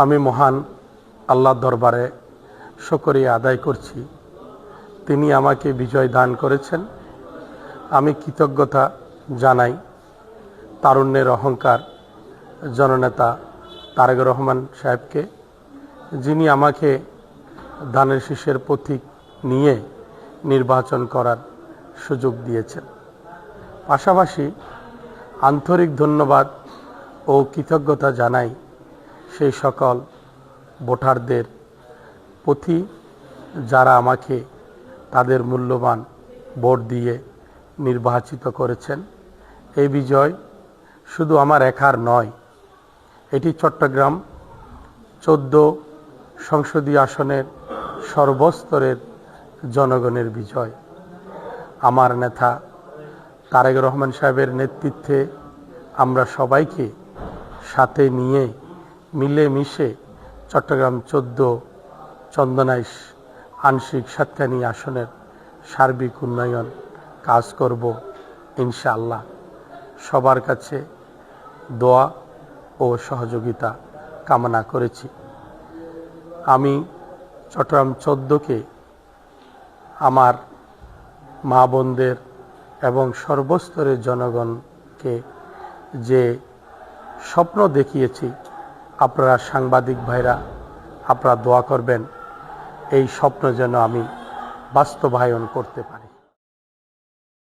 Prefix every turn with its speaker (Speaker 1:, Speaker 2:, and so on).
Speaker 1: আমি মহান আল্লাহর দরবারে শুকরিয়া আদায় করছি। তিনি আমাকে বিজয় দান করেছেন। আমি কৃতজ্ঞতা জানাই তারুণ্যের অহংকার জননেতা তারেক রহমান সাহেবকে, যিনি আমাকে ধানের শীষের প্রতীক নিয়ে নির্বাচন করার সুযোগ দিয়েছেন। পাশাপাশি আন্তরিক ধন্যবাদ ও কৃতজ্ঞতা জানাই সেই সকল ভোটারদের প্রতি যারা আমাকে তাদের মূল্যবান ভোট দিয়ে নির্বাচিত করেছেন। এই বিজয় শুধু আমার একার নয়, এটি চট্টগ্রাম 14 সংসদীয় আসনের সর্বস্তরের জনগণের বিজয়। আমার নেতা তারেক রহমান সাহেবের নেতৃত্বে আমরা সবাইকে সাথে নিয়ে মিলেমিশে চট্টগ্রাম 14 চন্দনাইশ আংশিক সাতকানিয়া আসনের সার্বিক উন্নয়ন কাজ করব ইনশাআল্লাহ। সবার কাছে দোয়া ও সহযোগিতা কামনা করেছি। আমি চট্টগ্রাম 14কে আমার মা বোনদের এবং সর্বস্তরের জনগণকে যে স্বপ্ন দেখিয়েছি, আপনারা সাংবাদিক ভাইরা আপনারা দোয়া করবেন এই স্বপ্ন যেন আমি বাস্তবায়ন করতে পারি।